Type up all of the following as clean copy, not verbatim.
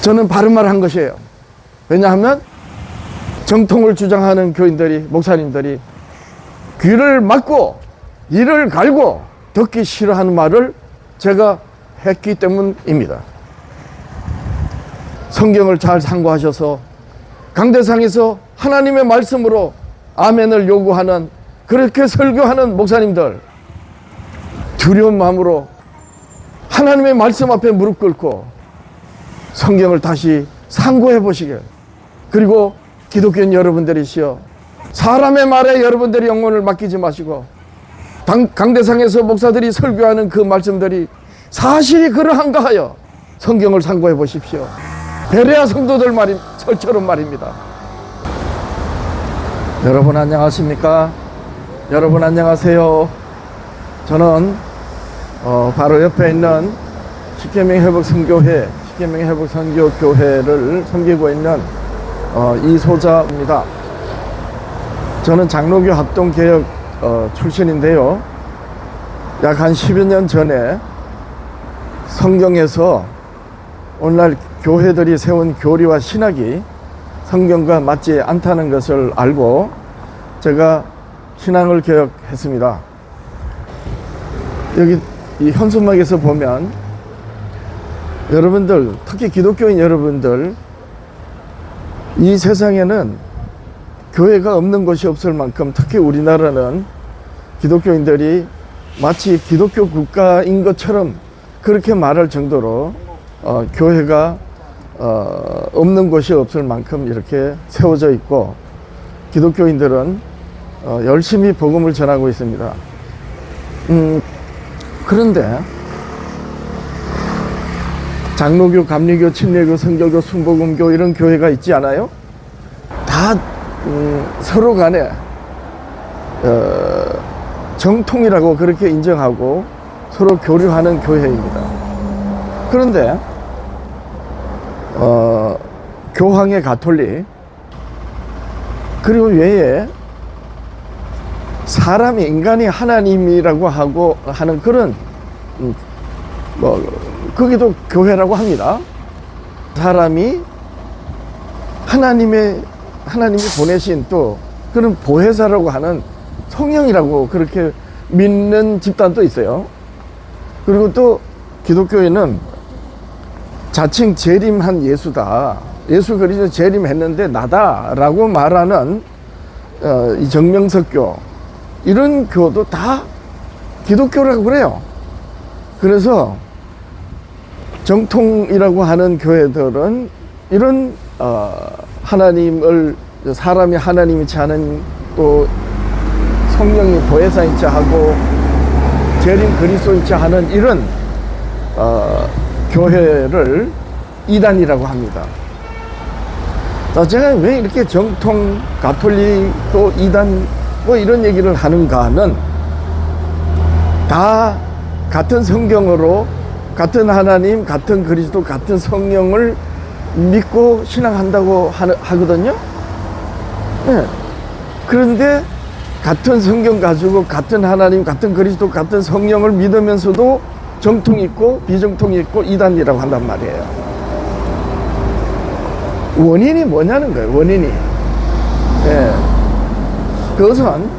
저는 바른 말 한 것이에요. 왜냐하면 정통을 주장하는 교인들이, 목사님들이 귀를 막고 이를 갈고 듣기 싫어하는 말을 제가 했기 때문입니다. 성경을 잘 상고하셔서 강대상에서 하나님의 말씀으로 아멘을 요구하는, 그렇게 설교하는 목사님들, 두려운 마음으로 하나님의 말씀 앞에 무릎 꿇고 성경을 다시 상고해 보시길, 그리고 기독교인 여러분들이시여, 사람의 말에 여러분들이 영혼을 맡기지 마시고 강대상에서 목사들이 설교하는 그 말씀들이 사실이 그러한가 하여 성경을 상고해 보십시오. 베레아 성도들 설처럼 말입니다. 여러분 안녕하십니까? 여러분 안녕하세요. 저는 바로 옆에 있는 십계명 회복 선교회, 십계명 회복 선교 교회를 섬기고 있는 이소자입니다. 저는 장로교 합동개혁 출신인데요. 약 한 10여 년 전에 성경에서 오늘날 교회들이 세운 교리와 신학이 성경과 맞지 않다는 것을 알고 제가 신앙을 개혁했습니다. 여기 이 현수막에서 보면 여러분들, 특히 기독교인 여러분들, 이 세상에는 교회가 없는 곳이 없을 만큼, 특히 우리나라는 기독교인들이 마치 기독교 국가인 것처럼 그렇게 말할 정도로 교회가 없는 곳이 없을 만큼 이렇게 세워져 있고, 기독교인들은 열심히 복음을 전하고 있습니다. 그런데 장로교, 감리교, 침례교, 성결교, 순복음교 이런 교회가 있지 않아요? 다 서로 간에 정통이라고 그렇게 인정하고 서로 교류하는 교회입니다. 그런데 교황의 가톨릭, 그리고 외에 사람이, 인간이 하나님이라고 하는 그런 거기도 교회라고 합니다. 사람이 하나님이 보내신 또 그런 보혜사라고 하는 성령이라고 그렇게 믿는 집단도 있어요. 그리고 또 기독교에는 자칭 재림한 예수다, 예수 그리스도 재림했는데 나다라고 말하는 이 정명석교, 이런 교도 다 기독교라고 그래요. 그래서 정통이라고 하는 교회들은 이런 하나님을, 사람이 하나님이지 않은, 또 성령이 보혜사인지 하고 재림 그리스도인지 하는 이런 교회를 이단이라고 합니다. 제가 왜 이렇게 정통, 가톨릭, 또 이단 이런 얘기를 하는가는, 다 같은 성경으로 같은 하나님, 같은 그리스도, 같은 성령을 믿고 신앙한다고 하거든요. 네. 그런데 같은 성경 가지고 같은 하나님, 같은 그리스도, 같은 성령을 믿으면서도 정통이 있고 비정통이 있고 이단이라고 한단 말이에요. 원인이 뭐냐는 거예요. 원인이. 네. 그것은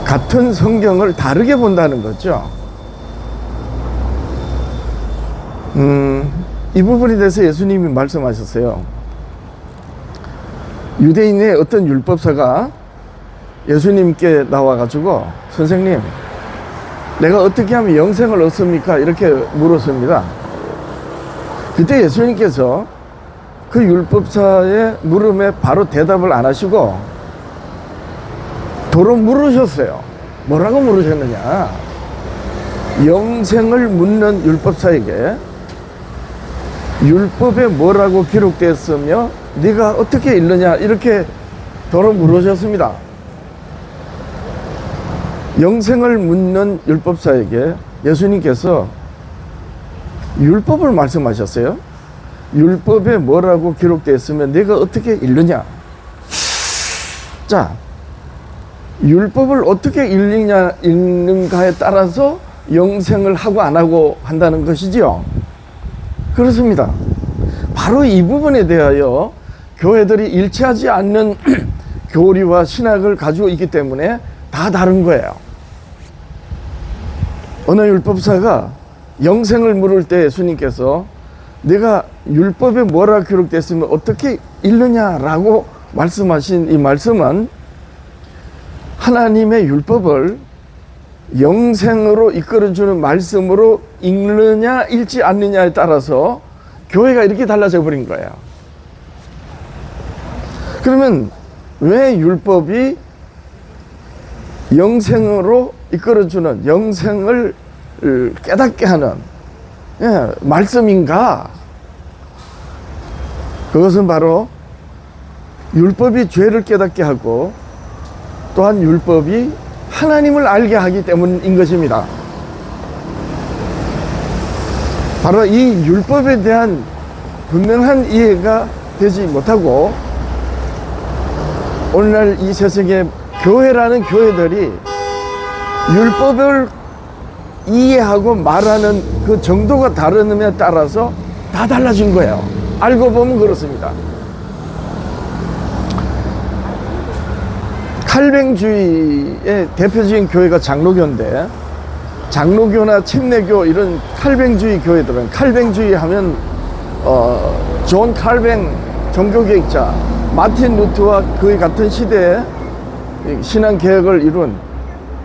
같은 성경을 다르게 본다는 거죠. 이 부분에 대해서 예수님이 말씀하셨어요. 유대인의 어떤 율법사가 예수님께 나와가지고, 선생님, 내가 어떻게 하면 영생을 얻습니까? 이렇게 물었습니다. 그때 예수님께서 그 율법사의 물음에 바로 대답을 안 하시고 도로 물으셨어요. 뭐라고 물으셨느냐? 영생을 묻는 율법사에게 율법에 뭐라고 기록되었으며 네가 어떻게 읽느냐, 이렇게 도로 물으셨습니다. 영생을 묻는 율법사에게 예수님께서 율법을 말씀하셨어요. 율법에 뭐라고 기록되었으면 네가 어떻게 읽느냐. 자, 율법을 어떻게 읽는가에 따라서 영생을 하고 안 하고 한다는 것이지요. 그렇습니다. 바로 이 부분에 대하여 교회들이 일치하지 않는 교리와 신학을 가지고 있기 때문에 다 다른 거예요. 어느 율법사가 영생을 물을 때 예수님께서 내가 율법에 뭐라 기록됐으면 어떻게 읽느냐라고 말씀하신 이 말씀은 하나님의 율법을 영생으로 이끌어주는 말씀으로 읽느냐 읽지 않느냐에 따라서 교회가 이렇게 달라져 버린 거예요. 그러면 왜 율법이 영생으로 이끌어주는, 영생을 깨닫게 하는 말씀인가? 그것은 바로 율법이 죄를 깨닫게 하고 또한 율법이 하나님을 알게 하기 때문인 것입니다. 바로 이 율법에 대한 분명한 이해가 되지 못하고 오늘날 이 세상에 교회라는 교회들이 율법을 이해하고 말하는 그 정도가 다름에 따라서 다 달라진 거예요. 알고 보면 그렇습니다. 칼뱅주의의 대표적인 교회가 장로교인데, 장로교나 침례교 이런 칼뱅주의 교회들은, 칼뱅주의 하면 존 칼뱅 종교개혁자 마틴 루트와 거의 같은 시대에 신앙 개혁을 이룬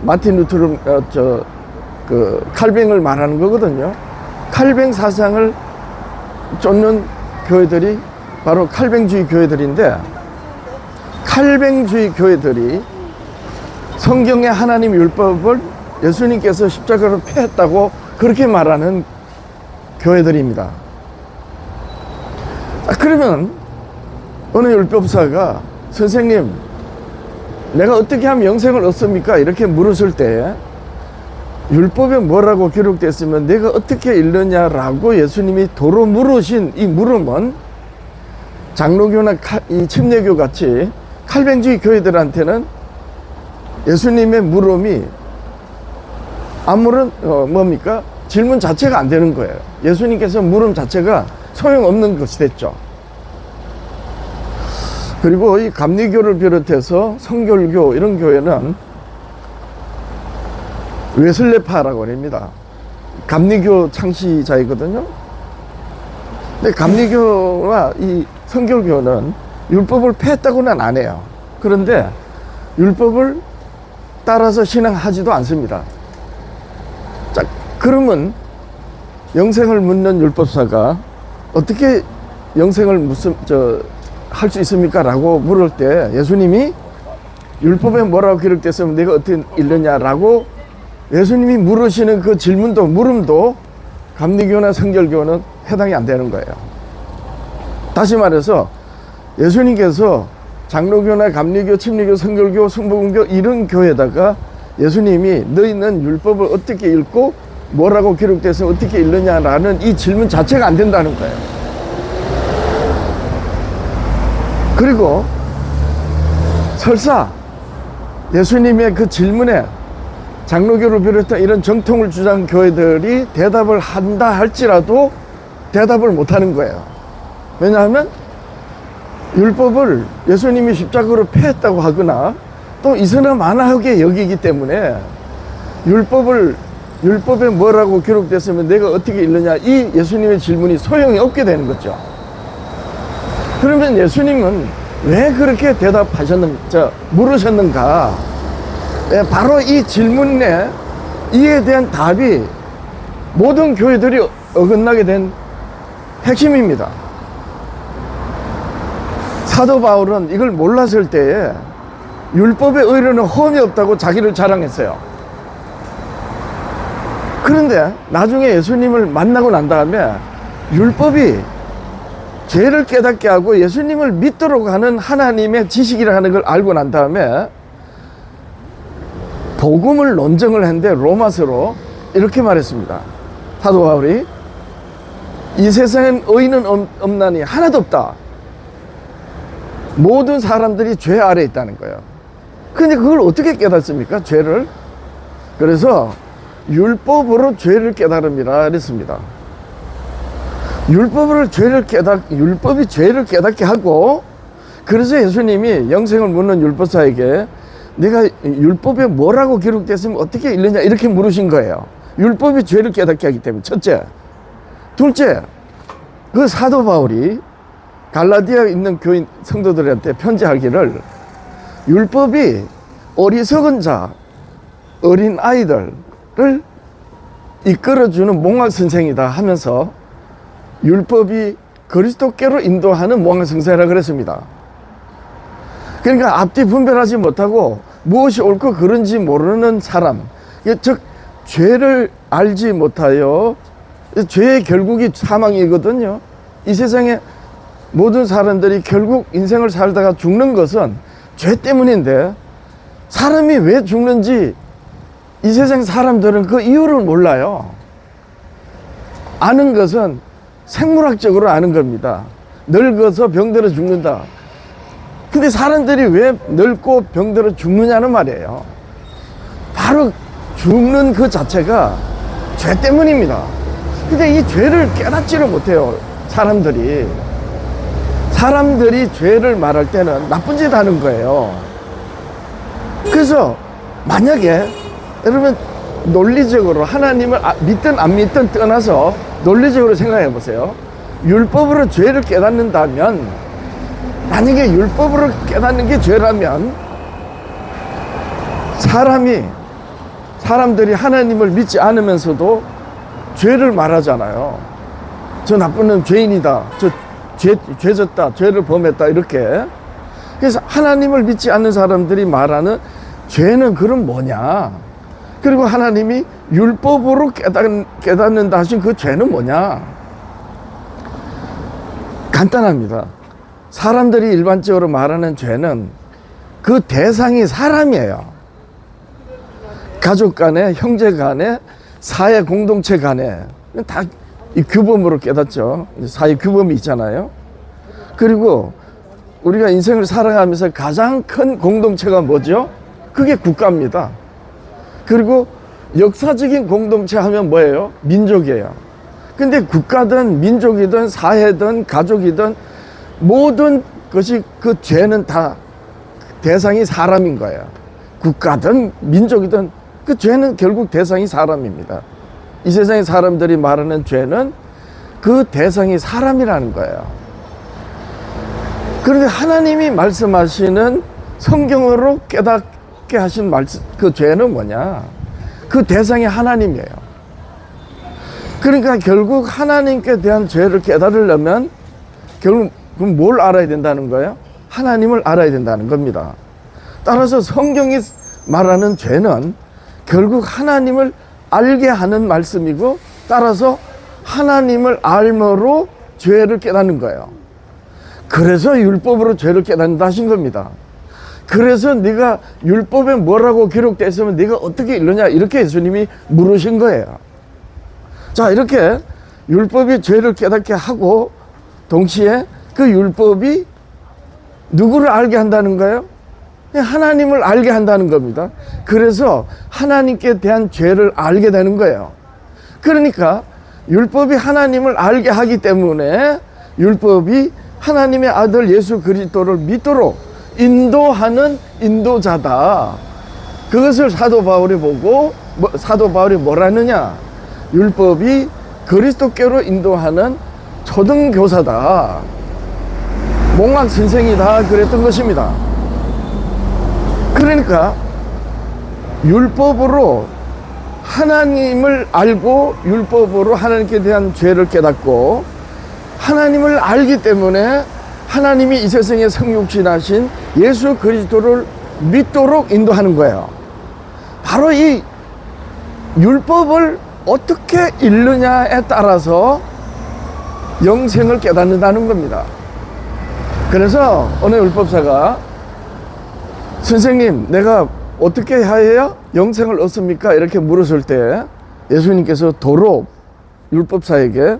마틴 루트를 칼뱅을 말하는 거거든요. 칼뱅 사상을 쫓는 교회들이 바로 칼뱅주의 교회들인데, 칼뱅주의 교회들이 성경의 하나님 율법을 예수님께서 십자가로 폐했다고 그렇게 말하는 교회들입니다. 그러면 어느 율법사가 선생님 내가 어떻게 하면 영생을 얻습니까? 이렇게 물었을 때 율법에 뭐라고 기록됐으면 내가 어떻게 읽느냐라고 예수님이 도로 물으신 이 물음은 장로교나 이 침례교 같이 칼뱅주의 교회들한테는 예수님의 물음이 아무런 뭡니까? 질문 자체가 안 되는 거예요. 예수님께서 물음 자체가 소용없는 것이 됐죠. 그리고 이 감리교를 비롯해서 성결교 이런 교회는 웨슬레파라고 합니다. 감리교 창시자이거든요. 근데 감리교와 이 성결교는 율법을 폐했다고는 안 해요. 그런데 율법을 따라서 신앙하지도 않습니다. 자, 그러면 영생을 묻는 율법사가 어떻게 영생을 할 수 있습니까? 라고 물을 때 예수님이 율법에 뭐라고 기록됐으면 내가 어떻게 읽느냐라고 예수님이 물으시는 그 질문도 물음도 감리교나 성결교는 해당이 안 되는 거예요. 다시 말해서 예수님께서 장로교나 감리교, 침례교, 성결교, 순복음교 이런 교회에다가 예수님이 너희는 율법을 어떻게 읽고 뭐라고 기록돼서 어떻게 읽느냐라는 이 질문 자체가 안 된다는 거예요. 그리고 설사 예수님의 그 질문에 장로교를 비롯한 이런 정통을 주장한 교회들이 대답을 한다 할지라도 대답을 못하는 거예요. 왜냐하면 율법을 예수님이 십자가로 폐했다고 하거나 또 이서나 만하게 여기기 때문에 율법에 뭐라고 기록됐으면 내가 어떻게 읽느냐 이 예수님의 질문이 소용이 없게 되는 거죠. 그러면 예수님은 왜 그렇게 물으셨는가? 바로 이 질문에 이에 대한 답이 모든 교회들이 어긋나게 된 핵심입니다. 사도 바울은 이걸 몰랐을 때에 율법의 의료는 험이 없다고 자기를 자랑했어요. 그런데 나중에 예수님을 만나고 난 다음에 율법이 죄를 깨닫게 하고 예수님을 믿도록 하는 하나님의 지식이라는 걸 알고 난 다음에 복음을 논증을 했는데 로마서로 이렇게 말했습니다. 사도 바울이 이 세상엔 의인은 없나니 하나도 없다. 모든 사람들이 죄 아래에 있다는 거예요. 근데 그걸 어떻게 깨닫습니까? 죄를. 그래서 율법으로 죄를 깨달음이라 그랬습니다. 율법이 죄를 깨닫게 하고, 그래서 예수님이 영생을 묻는 율법사에게 내가 율법에 뭐라고 기록됐으면 어떻게 읽느냐 이렇게 물으신 거예요. 율법이 죄를 깨닫게 하기 때문에. 첫째. 둘째, 그 사도 바울이 갈라디아에 있는 교인 성도들한테 편지하기를 율법이 어리석은 자, 어린 아이들을 이끌어주는 몽학 선생이다 하면서 율법이 그리스도께로 인도하는 몽학 선생이라 그랬습니다. 그러니까 앞뒤 분별하지 못하고 무엇이 옳고 그른지 모르는 사람, 즉 죄를 알지 못하여, 죄의 결국이 사망이거든요. 이 세상에 모든 사람들이 결국 인생을 살다가 죽는 것은 죄 때문인데, 사람이 왜 죽는지 이 세상 사람들은 그 이유를 몰라요. 아는 것은 생물학적으로 아는 겁니다. 늙어서 병들어 죽는다. 근데 사람들이 왜 늙고 병들어 죽느냐는 말이에요. 바로 죽는 그 자체가 죄 때문입니다. 근데 이 죄를 깨닫지를 못해요. 사람들이 죄를 말할 때는 나쁜 짓 하는 거예요. 그래서 만약에 여러분 논리적으로 하나님을 믿든 안 믿든 떠나서 논리적으로 생각해 보세요. 율법으로 죄를 깨닫는다면, 만약에 율법으로 깨닫는 게 죄라면, 사람들이 하나님을 믿지 않으면서도 죄를 말하잖아요. 저 나쁜 놈 죄인이다, 저 죄졌다, 죄를 범했다, 이렇게. 그래서 하나님을 믿지 않는 사람들이 말하는 죄는 그럼 뭐냐, 그리고 하나님이 율법으로 깨닫는다 하신 그 죄는 뭐냐. 간단합니다. 사람들이 일반적으로 말하는 죄는 그 대상이 사람이에요. 가족 간에, 형제 간에, 사회 공동체 간에 다 이 규범으로 깨닫죠. 사회 규범이 있잖아요. 그리고 우리가 인생을 살아가면서 가장 큰 공동체가 뭐죠? 그게 국가입니다. 그리고 역사적인 공동체 하면 뭐예요? 민족이에요. 근데 국가든 민족이든 사회든 가족이든 모든 것이, 그 죄는 다 대상이 사람인 거예요. 국가든 민족이든 그 죄는 결국 대상이 사람입니다. 이 세상의 사람들이 말하는 죄는 그 대상이 사람이라는 거예요. 그런데 하나님이 말씀하시는 성경으로 깨닫게 하신 그 죄는 뭐냐? 그 대상이 하나님이에요. 그러니까 결국 하나님께 대한 죄를 깨달으려면 결국 그럼 뭘 알아야 된다는 거예요? 하나님을 알아야 된다는 겁니다. 따라서 성경이 말하는 죄는 결국 하나님을 알게 하는 말씀이고, 따라서 하나님을 알므로 죄를 깨닫는 거예요. 그래서 율법으로 죄를 깨닫는다 하신 겁니다. 그래서 네가 율법에 뭐라고 기록되어 있으면 네가 어떻게 읽느냐, 이렇게 예수님이 물으신 거예요. 자, 이렇게 율법이 죄를 깨닫게 하고, 동시에 그 율법이 누구를 알게 한다는 거예요? 하나님을 알게 한다는 겁니다. 그래서 하나님께 대한 죄를 알게 되는 거예요. 그러니까 율법이 하나님을 알게 하기 때문에 율법이 하나님의 아들 예수 그리스도를 믿도록 인도하는 인도자다. 그것을 사도 바울이 보고, 사도 바울이 뭐라느냐? 율법이 그리스도께로 인도하는 초등교사다, 몽학 선생이다, 그랬던 것입니다. 그러니까 율법으로 하나님을 알고, 율법으로 하나님께 대한 죄를 깨닫고, 하나님을 알기 때문에 하나님이 이 세상에 성육신하신 예수 그리스도를 믿도록 인도하는 거예요. 바로 이 율법을 어떻게 읽느냐에 따라서 영생을 깨닫는다는 겁니다. 그래서 어느 율법사가 선생님, 내가 어떻게 해야 영생을 얻습니까? 이렇게 물었을 때 예수님께서 도로 율법사에게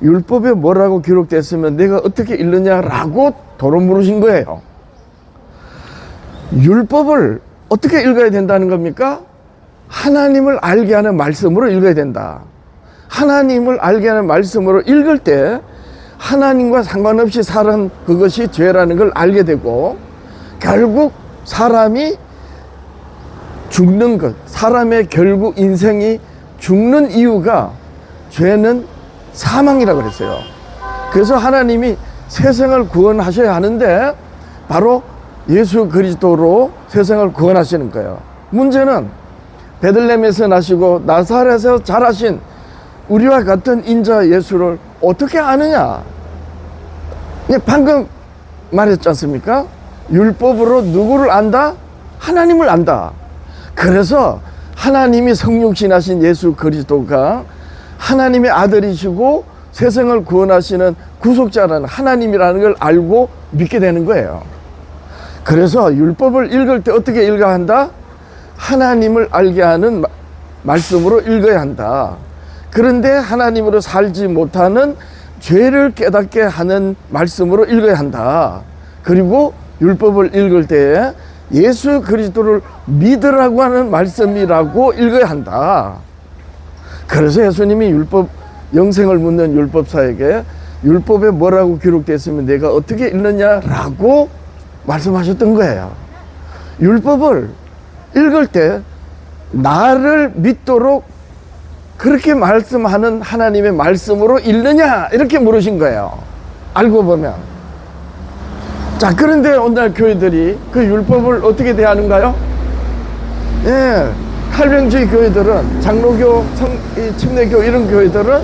율법에 뭐라고 기록됐으면 내가 어떻게 읽느냐라고 도로 물으신 거예요. 율법을 어떻게 읽어야 된다는 겁니까? 하나님을 알게 하는 말씀으로 읽어야 된다. 하나님을 알게 하는 말씀으로 읽을 때 하나님과 상관없이 사는 그것이 죄라는 걸 알게 되고, 결국 사람이 죽는 것, 사람의 결국 인생이 죽는 이유가 죄는 사망이라고 그랬어요. 그래서 하나님이 세상을 구원하셔야 하는데 바로 예수 그리스도로 세상을 구원하시는 거예요. 문제는 베들레헴에서 나시고 나사렛에서 자라신 우리와 같은 인자 예수를 어떻게 아느냐? 방금 말했지 않습니까? 율법으로 누구를 안다? 하나님을 안다. 그래서 하나님이 성육신하신 예수 그리스도가 하나님의 아들이시고 세상을 구원하시는 구속자라는 하나님이라는 걸 알고 믿게 되는 거예요. 그래서 율법을 읽을 때 어떻게 읽어야 한다? 하나님을 알게 하는 말씀으로 읽어야 한다. 그런데 하나님으로 살지 못하는 죄를 깨닫게 하는 말씀으로 읽어야 한다. 그리고 율법을 읽을 때에 예수 그리스도를 믿으라고 하는 말씀이라고 읽어야 한다. 그래서 예수님이 율법, 영생을 묻는 율법사에게 율법에 뭐라고 기록되어 있으면 내가 어떻게 읽느냐라고 말씀하셨던 거예요. 율법을 읽을 때 나를 믿도록 그렇게 말씀하는 하나님의 말씀으로 읽느냐 이렇게 물으신 거예요. 알고 보면. 자, 그런데 오늘 교회들이 그 율법을 어떻게 대하는가요? 예, 칼뱅주의 교회들은, 장로교, 침례교 이런 교회들은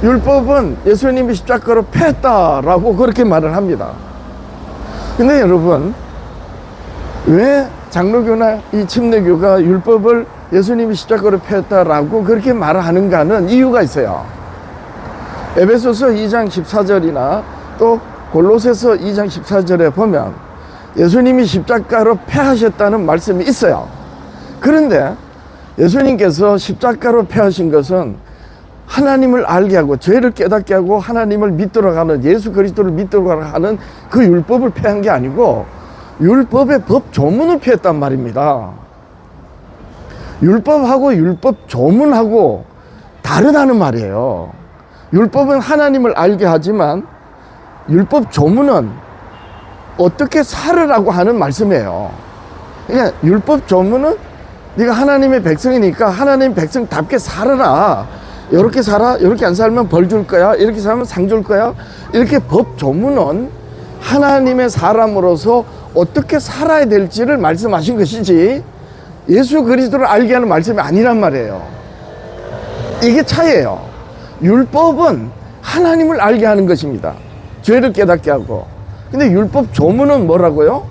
율법은 예수님이 십자가로 폐했다라고 그렇게 말을 합니다. 근데 여러분, 왜 장로교나 이 침례교가 율법을 예수님이 십자가로 폐했다라고 그렇게 말을 하는가는 이유가 있어요. 에베소서 2장 14절이나 또 골로새서 2장 14절에 보면 예수님이 십자가로 폐하셨다는 말씀이 있어요. 그런데 예수님께서 십자가로 폐하신 것은 하나님을 알게 하고 죄를 깨닫게 하고 하나님을 믿도록 하는, 예수 그리스도를 믿도록 하는 그 율법을 폐한 게 아니고 율법의 법 조문을 폐했단 말입니다. 율법하고 율법 조문하고 다르다는 말이에요. 율법은 하나님을 알게 하지만 율법 조문은 어떻게 살으라고 하는 말씀이에요. 그러니까 율법 조문은 네가 하나님의 백성이니까 하나님 백성답게 살아라. 이렇게 살아, 이렇게 안 살면 벌 줄 거야, 이렇게 살면 상 줄 거야. 이렇게 법 조문은 하나님의 사람으로서 어떻게 살아야 될지를 말씀하신 것이지 예수 그리스도를 알게 하는 말씀이 아니란 말이에요. 이게 차이예요. 율법은 하나님을 알게 하는 것입니다. 죄를 깨닫게 하고. 근데 율법 조문은 뭐라고요?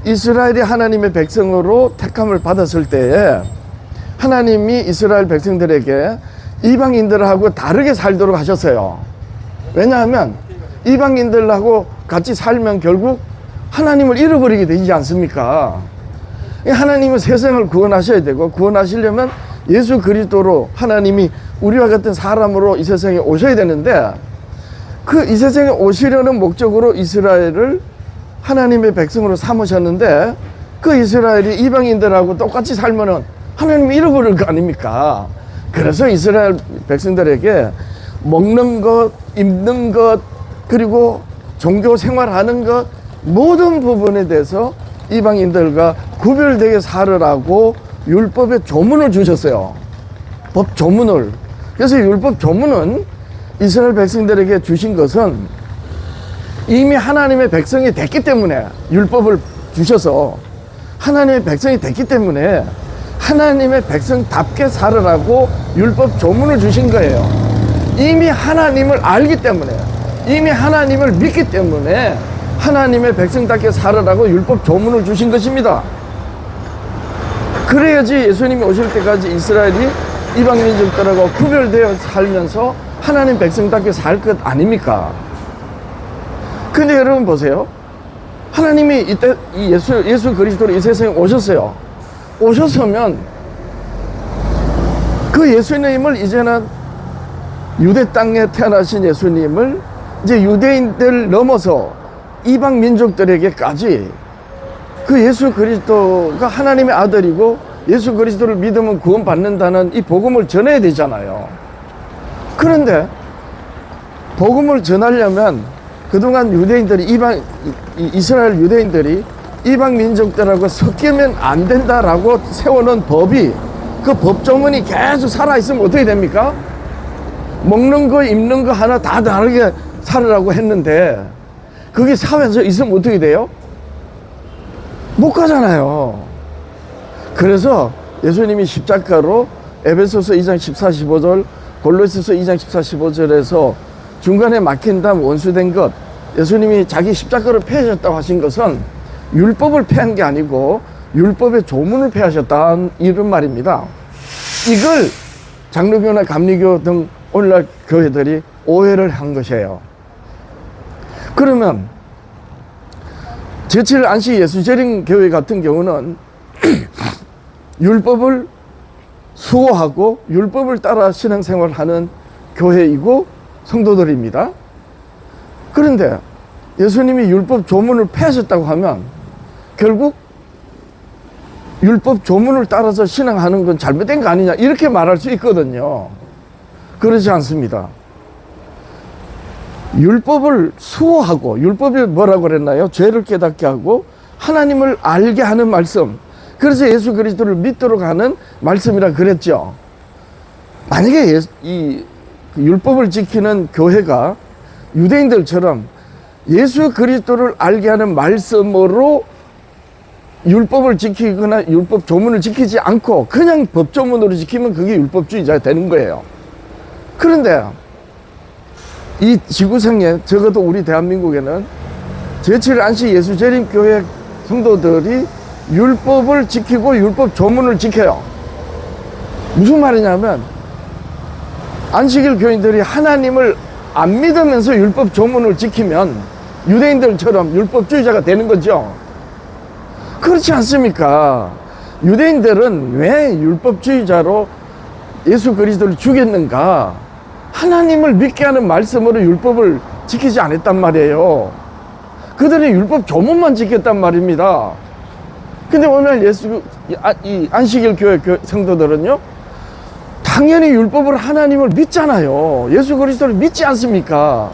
이스라엘이 하나님의 백성으로 택함을 받았을 때에 하나님이 이스라엘 백성들에게 이방인들하고 다르게 살도록 하셨어요. 왜냐하면 이방인들하고 같이 살면 결국 하나님을 잃어버리게 되지 않습니까? 하나님은 세상을 구원하셔야 되고, 구원하시려면 예수 그리스도로 하나님이 우리와 같은 사람으로 이 세상에 오셔야 되는데, 그 이 세상에 오시려는 목적으로 이스라엘을 하나님의 백성으로 삼으셨는데, 그 이스라엘이 이방인들하고 똑같이 살면은 하나님이 잃어버릴 거 아닙니까? 그래서 이스라엘 백성들에게 먹는 것, 입는 것, 그리고 종교 생활하는 것, 모든 부분에 대해서 이방인들과 구별되게 살으라고 율법의 조문을 주셨어요. 법 조문을. 그래서 율법 조문은 이스라엘 백성들에게 주신 것은 이미 하나님의 백성이 됐기 때문에 율법을 주셔서 하나님의 백성이 됐기 때문에 하나님의 백성답게 살으라고 율법 조문을 주신 거예요. 이미 하나님을 알기 때문에, 이미 하나님을 믿기 때문에 하나님의 백성답게 살으라고 율법 조문을 주신 것입니다. 그래야지 예수님이 오실 때까지 이스라엘이 이방 민족들하고 구별되어 살면서 하나님 백성답게 살 것 아닙니까? 근데 여러분 보세요. 하나님이 이때 예수 그리스도로 이 세상에 오셨어요. 오셨으면 그 예수님을 이제는 유대 땅에 태어나신 예수님을 이제 유대인들 넘어서 이방 민족들에게까지 그 예수 그리스도가 하나님의 아들이고 예수 그리스도를 믿으면 구원받는다는 이 복음을 전해야 되잖아요. 그런데 복음을 전하려면 그동안 유대인들이 이스라엘 유대인들이 이방 민족들하고 섞이면 안 된다라고 세워놓은 법이, 그 법조문이 계속 살아있으면 어떻게 됩니까? 먹는 거 입는 거 하나 다 다르게 살으라고 했는데 그게 사회에서 있으면 어떻게 돼요? 못 가잖아요. 그래서 예수님이 십자가로 에베소서 2장 14, 15절, 골로새서 2장 14, 15절에서 중간에 막힌 다음 원수된 것, 예수님이 자기 십자가를 폐하셨다고 하신 것은 율법을 폐한 게 아니고 율법의 조문을 폐하셨다, 이런 말입니다. 이걸 장로교나 감리교 등 오늘날 교회들이 오해를 한 것이에요. 그러면 제7 안식 예수재림 교회 같은 경우는 율법을 수호하고 율법을 따라 신앙생활을 하는 교회이고 성도들입니다. 그런데 예수님이 율법 조문을 폐하셨다고 하면 결국 율법 조문을 따라서 신앙하는 건 잘못된 거 아니냐, 이렇게 말할 수 있거든요. 그렇지 않습니다. 율법을 수호하고, 율법이 뭐라고 그랬나요? 죄를 깨닫게 하고 하나님을 알게 하는 말씀, 그래서 예수 그리스도를 믿도록 하는 말씀이라 그랬죠. 만약에 이 율법을 지키는 교회가 유대인들처럼 예수 그리스도를 알게 하는 말씀으로 율법을 지키거나 율법 조문을 지키지 않고 그냥 법 조문으로 지키면 그게 율법주의자가 되는 거예요. 그런데 이 지구상에, 적어도 우리 대한민국에는 제7 안식 예수재림교회 성도들이 율법을 지키고 율법 조문을 지켜요. 무슨 말이냐면 안식일 교인들이 하나님을 안 믿으면서 율법 조문을 지키면 유대인들처럼 율법주의자가 되는 거죠. 그렇지 않습니까? 유대인들은 왜 율법주의자로 예수 그리스도를 죽였는가? 하나님을 믿게 하는 말씀으로 율법을 지키지 않았단 말이에요. 그들이 율법 조문만 지켰단 말입니다. 근데 오늘 이 안식일 교회 성도들은요, 당연히 율법을 하나님을 믿잖아요. 예수 그리스도를 믿지 않습니까?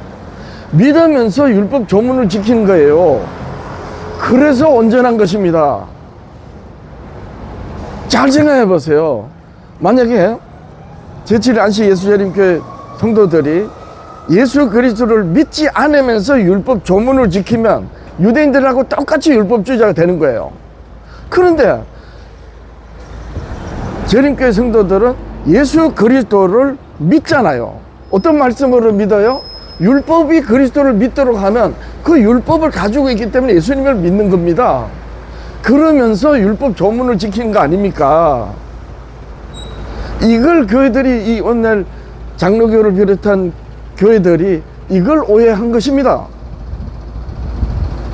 믿으면서 율법 조문을 지키는 거예요. 그래서 온전한 것입니다. 잘 생각해 보세요. 만약에 제7 안식 예수재림교회 성도들이 예수 그리스도를 믿지 않으면서 율법 조문을 지키면 유대인들하고 똑같이 율법주의자가 되는 거예요. 그런데 재림교회 성도들은 예수 그리스도를 믿잖아요. 어떤 말씀으로 믿어요? 율법이 그리스도를 믿도록 하면 그 율법을 가지고 있기 때문에 예수님을 믿는 겁니다. 그러면서 율법 조문을 지키는 거 아닙니까? 이걸 교회들이, 이 오늘 장로교를 비롯한 교회들이 이걸 오해한 것입니다.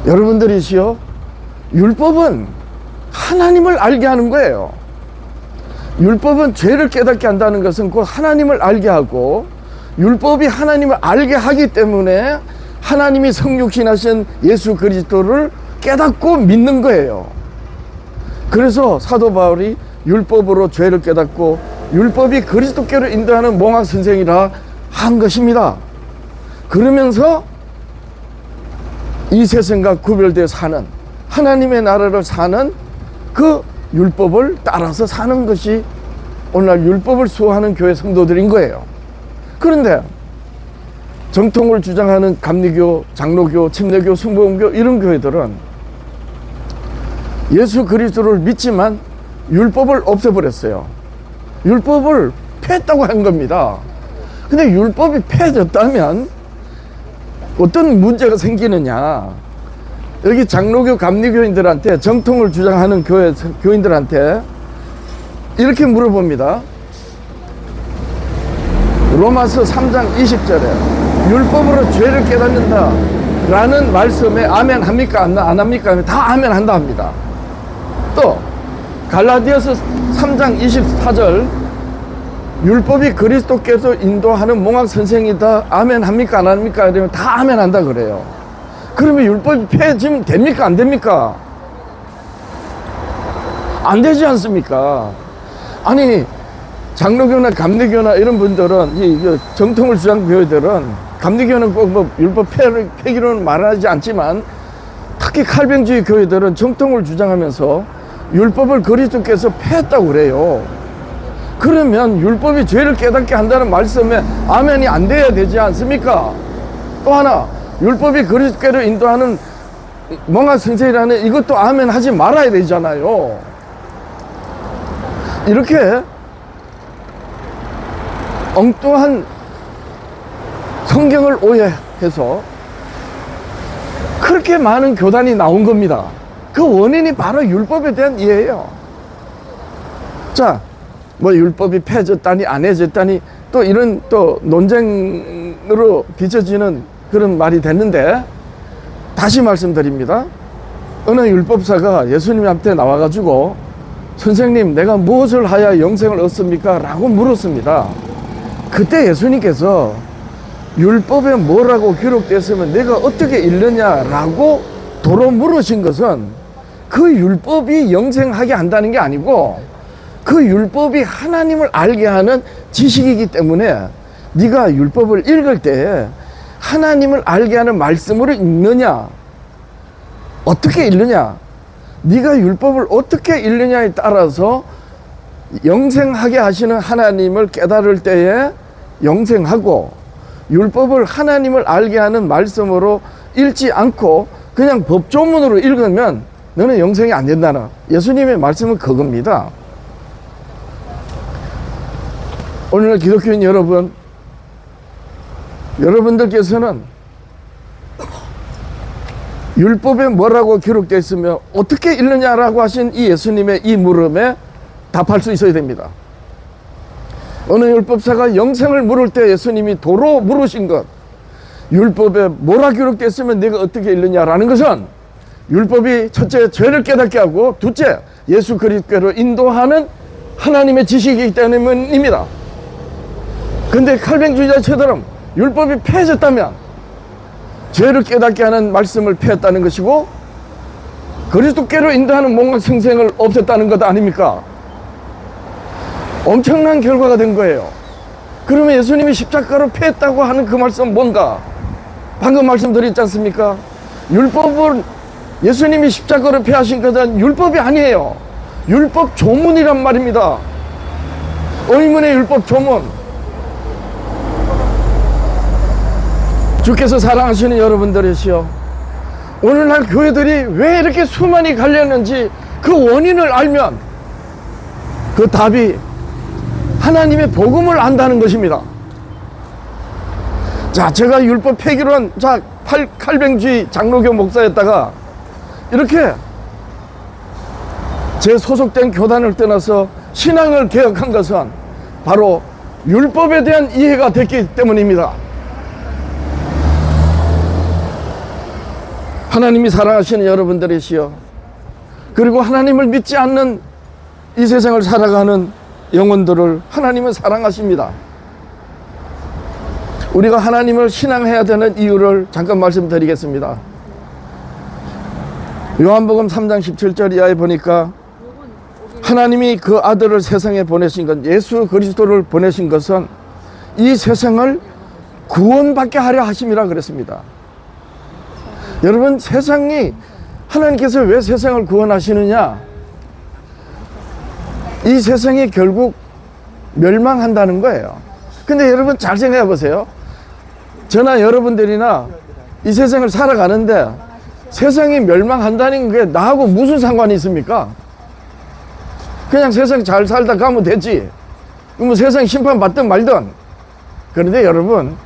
여러분들이시요, 율법은 하나님을 알게 하는 거예요. 율법은 죄를 깨닫게 한다는 것은 곧 하나님을 알게 하고, 율법이 하나님을 알게 하기 때문에 하나님이 성육신하신 예수 그리스도를 깨닫고 믿는 거예요. 그래서 사도 바울이 율법으로 죄를 깨닫고 율법이 그리스도께로 인도하는 몽학 선생이라 한 것입니다. 그러면서 이 세상과 구별되어 사는, 하나님의 나라를 사는 그 율법을 따라서 사는 것이 오늘날 율법을 수호하는 교회 성도들인 거예요. 그런데 정통을 주장하는 감리교, 장로교, 침례교, 순복음교 이런 교회들은 예수 그리스도를 믿지만 율법을 없애버렸어요. 율법을 폐했다고 한 겁니다. 근데 율법이 폐해졌다면 어떤 문제가 생기느냐? 여기 장로교, 감리교인들한테, 정통을 주장하는 교인들한테 이렇게 물어봅니다. 로마서 3장 20절에 율법으로 죄를 깨닫는다 라는 말씀에 아멘 합니까? 안 합니까? 다 아멘 한다 합니다. 또 갈라디아서 3장 24절 율법이 그리스도께서 인도하는 몽학 선생이다, 아멘 합니까? 안 합니까? 이러면 다 아멘 한다 그래요. 그러면 율법이 폐해지면 됩니까? 안 됩니까? 안 되지 않습니까? 아니, 장로교나 감리교나 이런 분들은, 이 정통을 주장하는 교회들은 감리교는 꼭 뭐 율법 폐기로는 말하지 않지만 특히 칼뱅주의 교회들은 정통을 주장하면서 율법을 그리스도께서 폐했다고 그래요. 그러면 율법이 죄를 깨닫게 한다는 말씀에 아멘이 안 돼야 되지 않습니까? 또 하나, 율법이 그리스도께로 인도하는 뭔가 성sel이라는 이것도 아멘 하지 말아야 되잖아요. 이렇게 엉뚱한 성경을 오해해서 그렇게 많은 교단이 나온 겁니다. 그 원인이 바로 율법에 대한 이해예요. 자, 뭐 율법이 폐해졌다니 안 해졌다니 또 이런 또 논쟁으로 비춰지는 그런 말이 됐는데, 다시 말씀드립니다. 어느 율법사가 예수님한테 나와가지고 선생님, 내가 무엇을 하여 영생을 얻습니까? 라고 물었습니다. 그때 예수님께서 율법에 뭐라고 기록되었으면 내가 어떻게 읽느냐라고 도로 물으신 것은 그 율법이 영생하게 한다는 게 아니고 그 율법이 하나님을 알게 하는 지식이기 때문에 네가 율법을 읽을 때 하나님을 알게 하는 말씀으로 읽느냐, 어떻게 읽느냐, 네가 율법을 어떻게 읽느냐에 따라서 영생하게 하시는 하나님을 깨달을 때에 영생하고, 율법을 하나님을 알게 하는 말씀으로 읽지 않고 그냥 법조문으로 읽으면 너는 영생이 안 된다는 예수님의 말씀은 그겁니다. 오늘날 기독교인 여러분, 여러분들께서는 율법에 뭐라고 기록되어 있으며 어떻게 읽느냐라고 하신 이 예수님의 이 물음에 답할 수 있어야 됩니다. 어느 율법사가 영생을 물을 때 예수님이 도로 물으신 것, 율법에 뭐라 기록되어 있으면 내가 어떻게 읽느냐라는 것은 율법이 첫째 죄를 깨닫게 하고 둘째 예수 그리스도로 인도하는 하나님의 지식이기 때문입니다. 근데 칼뱅주의자처럼 율법이 폐해졌다면 죄를 깨닫게 하는 말씀을 폐했다는 것이고 그리스도께로 인도하는 뭔가 성생을 없앴다는 것 아닙니까? 엄청난 결과가 된 거예요. 그러면 예수님이 십자가로 폐했다고 하는 그 말씀은 뭔가? 방금 말씀드렸지 않습니까? 율법은 예수님이 십자가로 폐하신 것은 율법이 아니에요. 율법 조문이란 말입니다. 의문의 율법 조문. 주께서 사랑하시는 여러분들이시여, 오늘날 교회들이 왜 이렇게 수많이 갈렸는지 그 원인을 알면 그 답이 하나님의 복음을 안다는 것입니다. 자, 제가 율법 폐기로 한 칼뱅주의 장로교 목사였다가 이렇게 제 소속된 교단을 떠나서 신앙을 개혁한 것은 바로 율법에 대한 이해가 됐기 때문입니다. 하나님이 사랑하시는 여러분들이시여, 그리고 하나님을 믿지 않는 이 세상을 살아가는 영혼들을 하나님은 사랑하십니다. 우리가 하나님을 신앙해야 되는 이유를 잠깐 말씀드리겠습니다. 요한복음 3장 17절 이하에 보니까 하나님이 그 아들을 세상에 보내신 것, 예수 그리스도를 보내신 것은 이 세상을 구원받게 하려 하심이라 그랬습니다. 여러분, 세상이, 하나님께서 왜 세상을 구원하시느냐? 이 세상이 결국 멸망한다는 거예요. 근데 여러분 잘 생각해 보세요. 저나 여러분들이나 이 세상을 살아가는데 세상이 멸망한다는 게 나하고 무슨 상관이 있습니까? 그냥 세상 잘 살다 가면 되지. 뭐 세상 심판받든 말든. 그런데 여러분,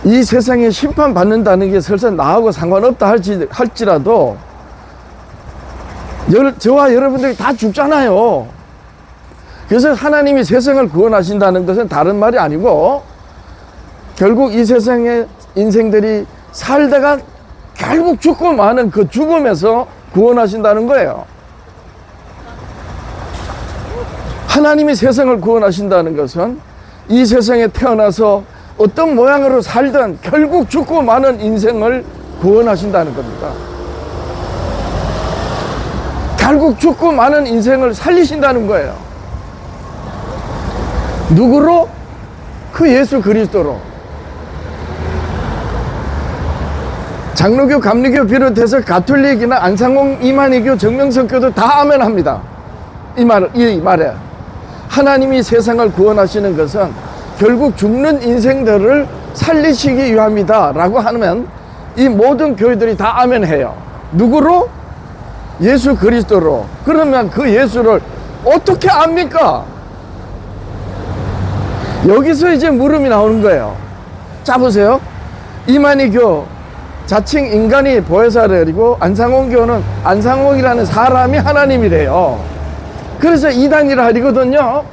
이 세상에 심판받는다는 게 설사 나하고 상관없다 할지라도 저와 여러분들이 다 죽잖아요. 그래서 하나님이 세상을 구원하신다는 것은 다른 말이 아니고 결국 이 세상의 인생들이 살다가 결국 죽고 마는 그 죽음에서 구원하신다는 거예요. 하나님이 세상을 구원하신다는 것은 이 세상에 태어나서 어떤 모양으로 살든 결국 죽고 마는 인생을 구원하신다는 겁니다. 결국 죽고 마는 인생을 살리신다는 거예요. 누구로? 그 예수 그리스도로. 장로교, 감리교 비롯해서 가톨릭이나 안상홍, 이만희교, 정명석교도 다 아멘합니다. 이 말에 하나님이 세상을 구원하시는 것은 결국 죽는 인생들을 살리시기 위함이다 라고 하면 이 모든 교회들이 다 아멘해요. 누구로? 예수 그리스도로. 그러면 그 예수를 어떻게 압니까? 여기서 이제 물음이 나오는 거예요. 자, 보세요. 이만희교 자칭 인간이 보혜사래이고 안상홍교는 안상홍이라는 사람이 하나님이래요. 그래서 이단이라 하거든요.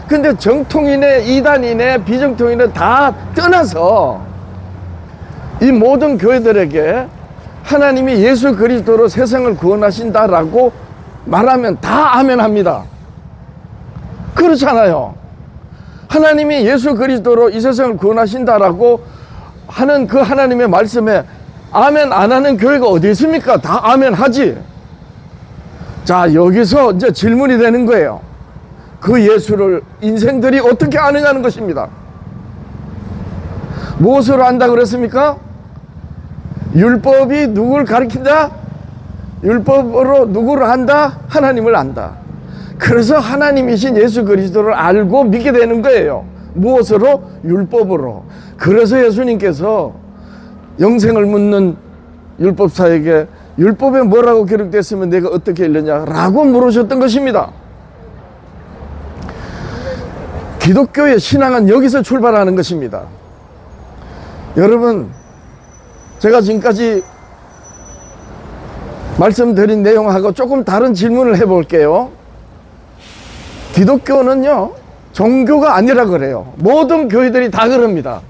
근데 정통이네 이단이네 비정통이네 다 떠나서 이 모든 교회들에게 하나님이 예수 그리스도로 세상을 구원하신다라고 말하면 다 아멘합니다. 그렇잖아요. 하나님이 예수 그리스도로 이 세상을 구원하신다라고 하는 그 하나님의 말씀에 아멘 안 하는 교회가 어디 있습니까? 다 아멘 하지. 자, 여기서 이제 질문이 되는 거예요. 그 예수를 인생들이 어떻게 아느냐는 것입니다. 무엇으로 안다 그랬습니까? 율법이 누구를 가리킨다? 율법으로 누구를 안다? 하나님을 안다. 그래서 하나님이신 예수 그리스도를 알고 믿게 되는 거예요. 무엇으로? 율법으로. 그래서 예수님께서 영생을 묻는 율법사에게 율법에 뭐라고 기록됐으면 내가 어떻게 읽느냐라고 물으셨던 것입니다. 기독교의 신앙은 여기서 출발하는 것입니다. 여러분, 제가 지금까지 말씀드린 내용하고 조금 다른 질문을 해볼게요. 기독교는요, 종교가 아니라 그래요. 모든 교회들이 다 그럽니다.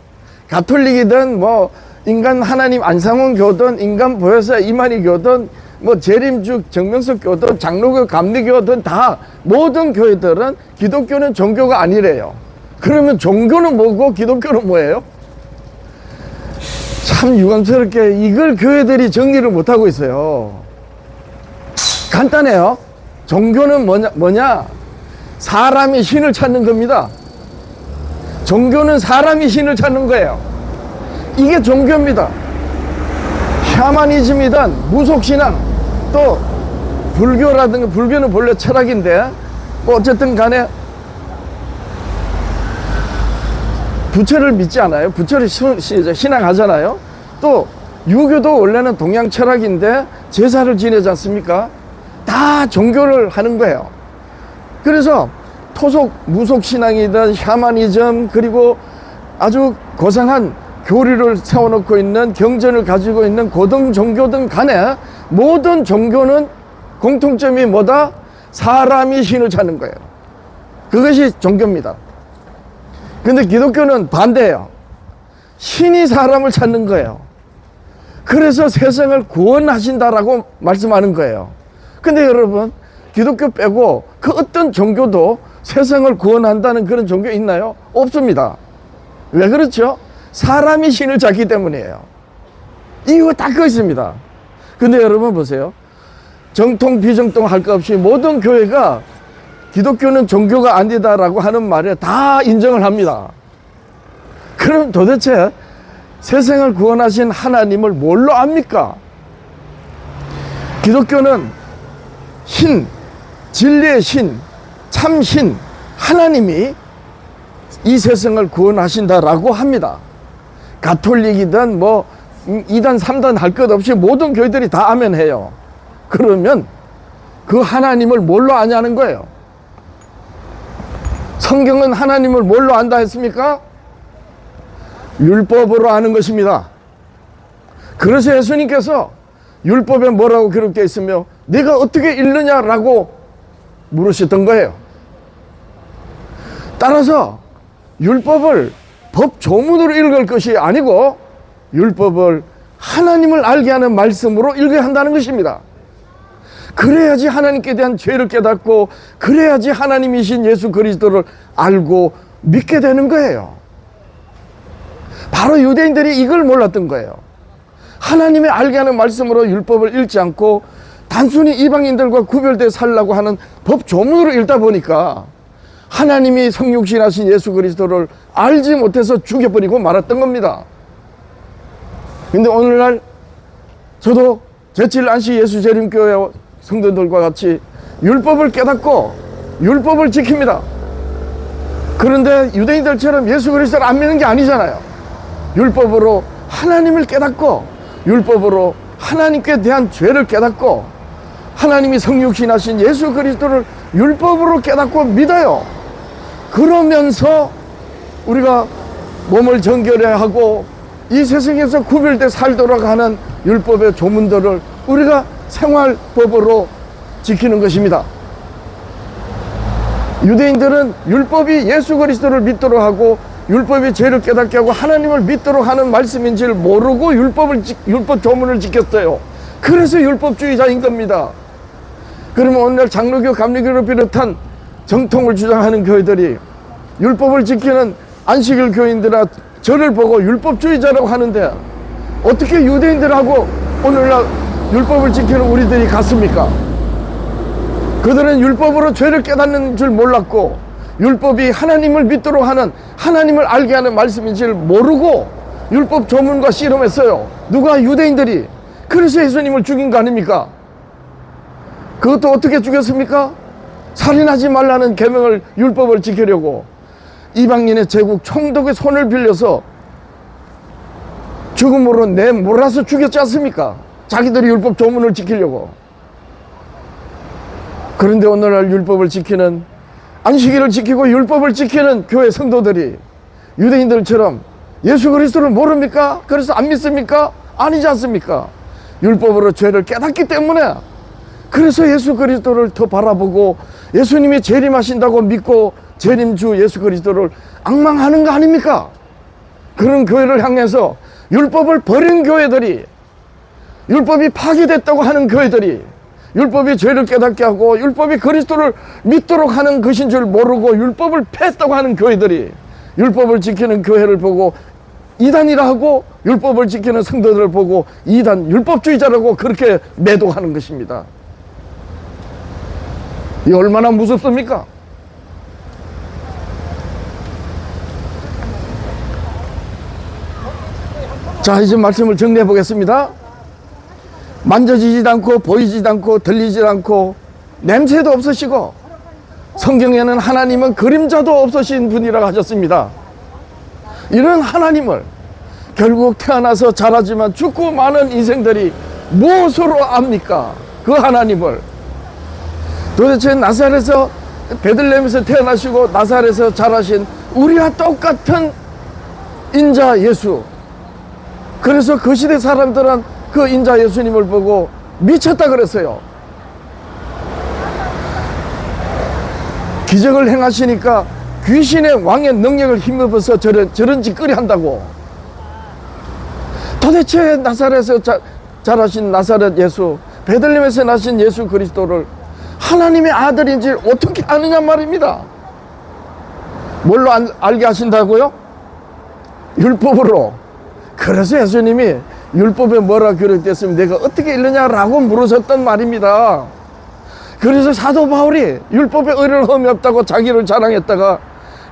가톨릭이든 뭐 인간 하나님 안상홍 교든 인간 보혜사 이만희 교든 뭐 재림주 정명석 교든 장로교 감리교든 다 모든 교회들은 기독교는 종교가 아니래요. 그러면 종교는 뭐고 기독교는 뭐예요? 참 유감스럽게 이걸 교회들이 정리를 못하고 있어요. 간단해요. 종교는 뭐냐? 사람이 신을 찾는 겁니다. 종교는 사람이 신을 찾는 거예요. 이게 종교입니다. 샤머니즘이든 무속신앙, 또 불교라든가, 불교는 본래 철학인데 뭐 어쨌든 간에 부처를 믿지 않아요? 부처를 신앙하잖아요. 또 유교도 원래는 동양 철학인데 제사를 지내지 않습니까? 다 종교를 하는 거예요. 그래서 토속 무속신앙이든 샤머니즘, 그리고 아주 고상한 교리를 세워놓고 있는, 경전을 가지고 있는 고등 종교든 간에 모든 종교는 공통점이 뭐다? 사람이 신을 찾는 거예요. 그것이 종교입니다. 근데 기독교는 반대예요. 신이 사람을 찾는 거예요. 그래서 세상을 구원하신다라고 말씀하는 거예요. 근데 여러분, 기독교 빼고 그 어떤 종교도 세상을 구원한다는 그런 종교 있나요? 없습니다. 왜 그렇죠? 사람이 신을 찾기 때문이에요. 이유가 딱 그거 있습니다. 근데 여러분 보세요. 정통 비정통 할 것 없이 모든 교회가 기독교는 종교가 아니다라고 하는 말에 다 인정을 합니다. 그럼 도대체 세상을 구원하신 하나님을 뭘로 압니까? 기독교는 신, 진리의 신, 참신 하나님이 이 세상을 구원하신다라고 합니다. 가톨릭이든 뭐 2단 3단 할 것 없이 모든 교회들이 다 아멘해요. 그러면 그 하나님을 뭘로 아냐는 거예요. 성경은 하나님을 뭘로 안다 했습니까? 율법으로 아는 것입니다. 그래서 예수님께서 율법에 뭐라고 기록되어 있으며 네가 어떻게 읽느냐라고 물으셨던 거예요. 따라서 율법을 법 조문으로 읽을 것이 아니고 율법을 하나님을 알게 하는 말씀으로 읽어야 한다는 것입니다. 그래야지 하나님께 대한 죄를 깨닫고, 그래야지 하나님이신 예수 그리스도를 알고 믿게 되는 거예요. 바로 유대인들이 이걸 몰랐던 거예요. 하나님의 알게 하는 말씀으로 율법을 읽지 않고 단순히 이방인들과 구별되어 살라고 하는 법 조문으로 읽다 보니까 하나님이 성육신하신 예수 그리스도를 알지 못해서 죽여버리고 말았던 겁니다. 근데 오늘날 저도 제7 안식 예수 재림교회 성도들과 같이 율법을 깨닫고 율법을 지킵니다. 그런데 유대인들처럼 예수 그리스도를 안 믿는 게 아니잖아요. 율법으로 하나님을 깨닫고 율법으로 하나님께 대한 죄를 깨닫고 하나님이 성육신하신 예수 그리스도를 율법으로 깨닫고 믿어요. 그러면서 우리가 몸을 정결해야 하고 이 세상에서 구별돼 살도록 하는 율법의 조문들을 우리가 생활법으로 지키는 것입니다. 유대인들은 율법이 예수 그리스도를 믿도록 하고 율법이 죄를 깨닫게 하고 하나님을 믿도록 하는 말씀인지를 모르고 율법 조문을 지켰어요. 그래서 율법주의자인 겁니다. 그러면 오늘 장로교, 감리교를 비롯한 정통을 주장하는 교회들이 율법을 지키는 안식일 교인들아 저를 보고 율법주의자라고 하는데 어떻게 유대인들하고 오늘날 율법을 지키는 우리들이 같습니까? 그들은 율법으로 죄를 깨닫는 줄 몰랐고 율법이 하나님을 믿도록 하는, 하나님을 알게 하는 말씀인지를 모르고 율법 조문과 씨름했어요. 누가? 유대인들이. 그래서 예수님을 죽인 거 아닙니까? 그것도 어떻게 죽였습니까? 살인하지 말라는 계명을, 율법을 지키려고 이방인의 제국 총독의 손을 빌려서 죽음으로 내몰아서 죽였지 않습니까? 자기들이 율법 조문을 지키려고. 그런데 오늘날 율법을 지키는, 안식일을 지키고 율법을 지키는 교회 성도들이 유대인들처럼 예수 그리스도를 모릅니까? 그래서 안 믿습니까? 아니지 않습니까? 율법으로 죄를 깨닫기 때문에, 그래서 예수 그리스도를 더 바라보고 예수님이 재림하신다고 믿고 재림주 예수 그리스도를 앙망하는 거 아닙니까? 그런 교회를 향해서 율법을 버린 교회들이, 율법이 파기됐다고 하는 교회들이, 율법이 죄를 깨닫게 하고 율법이 그리스도를 믿도록 하는 것인 줄 모르고 율법을 폐했다고 하는 교회들이 율법을 지키는 교회를 보고 이단이라 하고 율법을 지키는 성도들을 보고 이단, 율법주의자라고 그렇게 매도하는 것입니다. 이 얼마나 무섭습니까? 자, 이제 말씀을 정리해 보겠습니다. 만져지지도 않고 보이지도 않고 들리지도 않고 냄새도 없으시고 성경에는 하나님은 그림자도 없으신 분이라고 하셨습니다. 이런 하나님을 결국 태어나서 자라지만 죽고 많은 인생들이 무엇으로 압니까? 그 하나님을. 도대체 나사렛에서, 베들레헴에서 태어나시고 나사렛에서 자라신 우리와 똑같은 인자 예수. 그래서 그 시대 사람들은 그 인자 예수님을 보고 미쳤다 그랬어요. 기적을 행하시니까 귀신의 왕의 능력을 힘입어서 저런 짓거리 한다고. 도대체 나사렛에서 자라신 나사렛 예수, 베들레헴에서 나신 예수 그리스도를 하나님의 아들인지 어떻게 아느냐 말입니다. 뭘로 알게 하신다고요? 율법으로. 그래서 예수님이 율법에 뭐라 기록됐으면 내가 어떻게 읽느냐라고 물으셨단 말입니다. 그래서 사도 바울이 율법에 의를 흠이 없다고 자기를 자랑했다가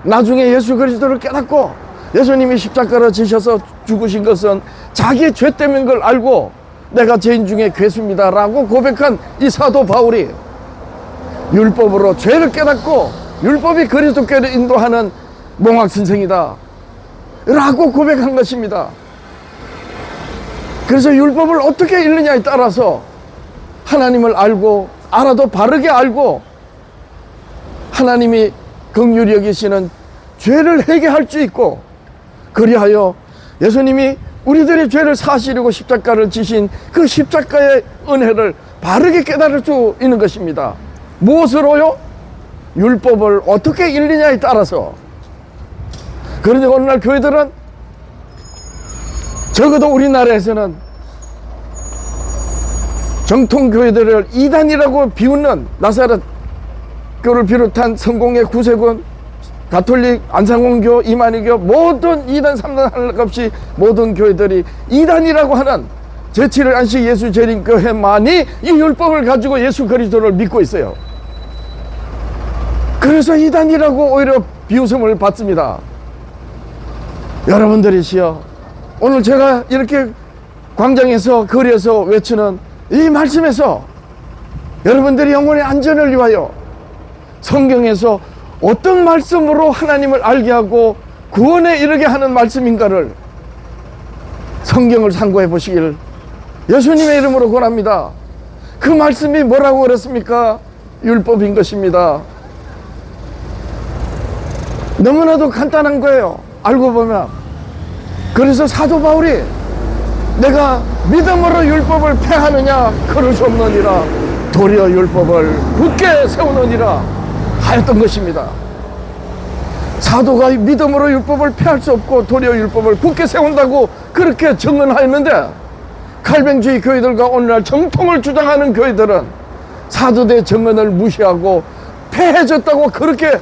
나중에 예수 그리스도를 깨닫고 예수님이 십자가로 지셔서 죽으신 것은 자기의 죄 때문인 걸 알고 내가 죄인 중에 괴수입니다 라고 고백한 이 사도 바울이 율법으로 죄를 깨닫고 율법이 그리스도께로 인도하는 몽학선생이다 라고 고백한 것입니다. 그래서 율법을 어떻게 읽느냐에 따라서 하나님을 알고, 알아도 바르게 알고 하나님이 긍휼히 여기시는 죄를 해결할 수 있고, 그리하여 예수님이 우리들의 죄를 사시려고 십자가를 지신 그 십자가의 은혜를 바르게 깨달을 수 있는 것입니다. 무엇으로요? 율법을 어떻게 읽느냐에 따라서. 그런데 오늘날 교회들은, 적어도 우리나라에서는 정통교회들을 이단이라고 비웃는 나사렛 교를 비롯한 성공회, 구세군, 가톨릭, 안상홍교, 이만희교 모든 2단, 3단 할 것 없이 모든 교회들이 이단이라고 하는 제7일 안식 예수 재림교회만이 이 율법을 가지고 예수 그리스도를 믿고 있어요. 그래서 이단이라고 오히려 비웃음을 받습니다. 여러분들이시여, 오늘 제가 이렇게 광장에서 거리에서 외치는 이 말씀에서 여러분들이 영혼의 안전을 위하여 성경에서 어떤 말씀으로 하나님을 알게 하고 구원에 이르게 하는 말씀인가를 성경을 참고해 보시길 예수님의 이름으로 권합니다. 그 말씀이 뭐라고 그랬습니까? 율법인 것입니다. 너무나도 간단한 거예요, 알고 보면. 그래서 사도 바울이 내가 믿음으로 율법을 폐하느냐? 그럴 수 없느니라. 도리어 율법을 굳게 세우느니라 하였던 것입니다. 사도가 믿음으로 율법을 폐할 수 없고 도리어 율법을 굳게 세운다고 그렇게 증언하였는데, 칼뱅주의 교회들과 오늘날 정통을 주장하는 교회들은 사도의 증언을 무시하고 폐해졌다고 그렇게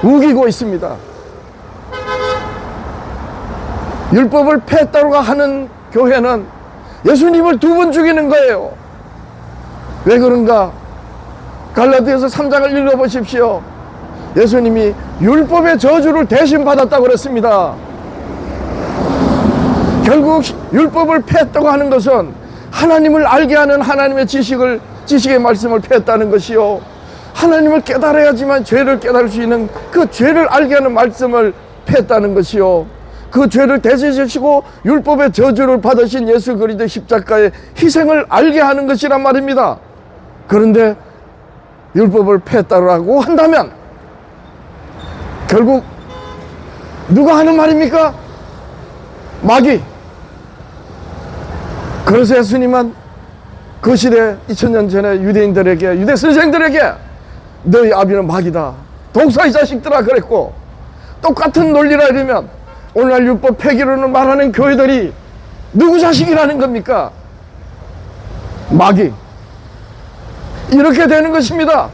우기고 있습니다. 율법을 폐했다고 하는 교회는 예수님을 두 번 죽이는 거예요. 왜 그런가? 갈라디아서 3장을 읽어보십시오. 예수님이 율법의 저주를 대신 받았다고 그랬습니다. 결국 율법을 폐했다고 하는 것은 하나님을 알게 하는 하나님의 지식의 말씀을 폐했다는 것이요, 하나님을 깨달아야지만 죄를 깨달을 수 있는 그 죄를 알게 하는 말씀을 폐했다는 것이요, 그 죄를 대신하시고 율법의 저주를 받으신 예수 그리스도 십자가의 희생을 알게 하는 것이란 말입니다. 그런데 율법을 폐했다고 한다면 결국 누가 하는 말입니까? 마귀. 그래서 예수님은 그 시대 2000년 전에 유대인들에게, 유대 선생들에게 너희 아비는 마귀다, 독사의 자식들아 그랬고, 똑같은 논리라 이러면 오늘날 율법 폐기론을 말하는 교회들이 누구 자식이라는 겁니까? 마귀. 이렇게 되는 것입니다.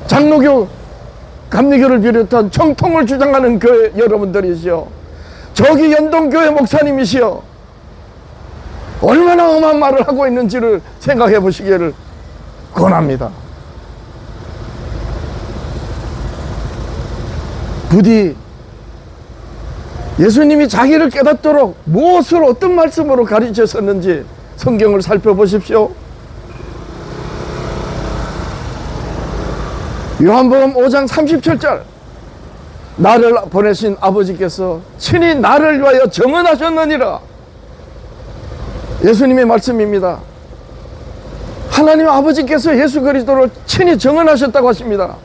장로교, 감리교를 비롯한 정통을 주장하는 교회 여러분들이시여, 저기 연동교회 목사님이시여, 얼마나 험한 말을 하고 있는지를 생각해 보시기를 권합니다. 부디 예수님이 자기를 깨닫도록 무엇을 어떤 말씀으로 가르치셨는지 성경을 살펴보십시오. 요한복음 5장 37절, 나를 보내신 아버지께서 친히 나를 위하여 정언하셨느니라. 예수님의 말씀입니다. 하나님 아버지께서 예수 그리스도를 친히 정언하셨다고 하십니다.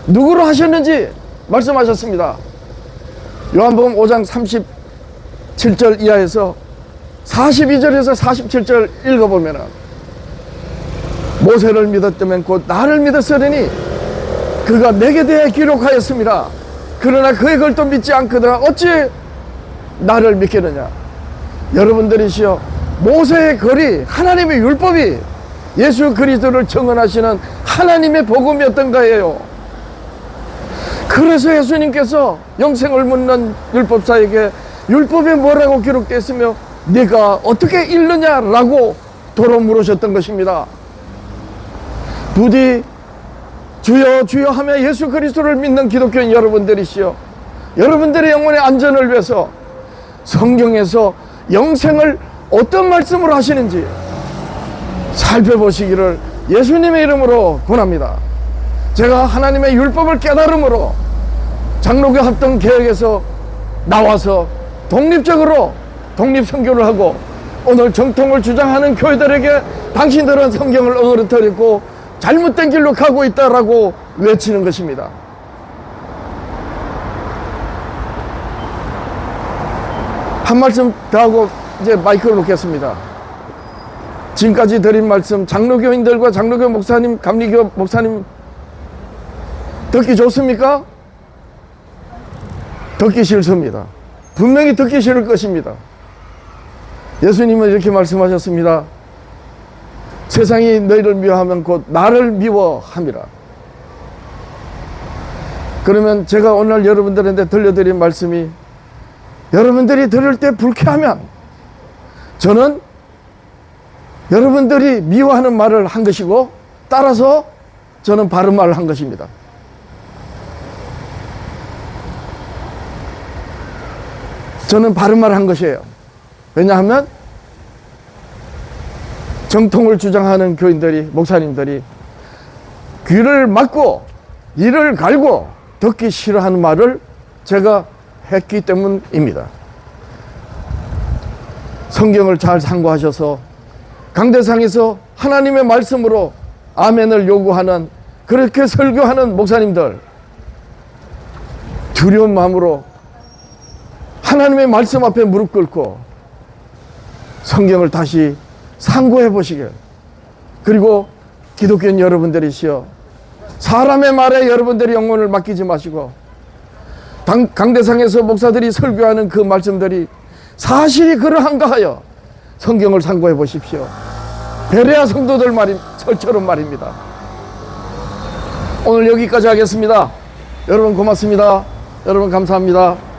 누구로 하셨는지 말씀하셨습니다. 요한복음 5장 37절 이하에서 42절에서 47절 읽어보면, 모세를 믿었다면 곧 나를 믿었으리니 그가 내게 대해 기록하였습니다. 그러나 그의 글도 믿지 않거든 어찌 나를 믿겠느냐. 여러분들이시여, 모세의 글이, 하나님의 율법이 예수 그리스도를 증언하시는 하나님의 복음이었던 거예요. 그래서 예수님께서 영생을 묻는 율법사에게 율법에 뭐라고 기록되어 있으며 네가 어떻게 읽느냐라고 도로 물으셨던 것입니다. 부디 주여 주여 하며 예수 그리스도를 믿는 기독교인 여러분들이시여, 여러분들의 영혼의 안전을 위해서 성경에서 영생을 어떤 말씀으로 하시는지 살펴보시기를 예수님의 이름으로 권합니다. 제가 하나님의 율법을 깨달음으로 장로교 합동 개혁에서 나와서 독립적으로 독립선교를 하고 오늘 정통을 주장하는 교회들에게 당신들은 성경을 어그러뜨리고 잘못된 길로 가고 있다라고 외치는 것입니다. 한 말씀 더 하고 이제 마이크를 놓겠습니다. 지금까지 드린 말씀, 장로교인들과 장로교 목사님, 감리교 목사님 듣기 좋습니까? 듣기 싫습니다. 분명히 듣기 싫을 것입니다. 예수님은 이렇게 말씀하셨습니다. 세상이 너희를 미워하면 곧 나를 미워함이라. 그러면 제가 오늘 여러분들한테 들려드린 말씀이 여러분들이 들을 때 불쾌하면 저는 여러분들이 미워하는 말을 한 것이고, 따라서 저는 바른 말을 한 것입니다. 저는 바른 말을 한 것이에요. 왜냐하면 정통을 주장하는 교인들이, 목사님들이 귀를 막고 이를 갈고 듣기 싫어하는 말을 제가 했기 때문입니다. 성경을 잘 상고하셔서 강대상에서 하나님의 말씀으로 아멘을 요구하는, 그렇게 설교하는 목사님들, 두려운 마음으로 하나님의 말씀 앞에 무릎 꿇고 성경을 다시 상고해 보시길, 그리고 기독교인 여러분들이시여, 사람의 말에 여러분들이 영혼을 맡기지 마시고 강대상에서 목사들이 설교하는 그 말씀들이 사실이 그러한가 하여 성경을 상고해 보십시오. 베레아 성도들 설처럼 말입니다. 오늘 여기까지 하겠습니다. 여러분 고맙습니다. 여러분 감사합니다.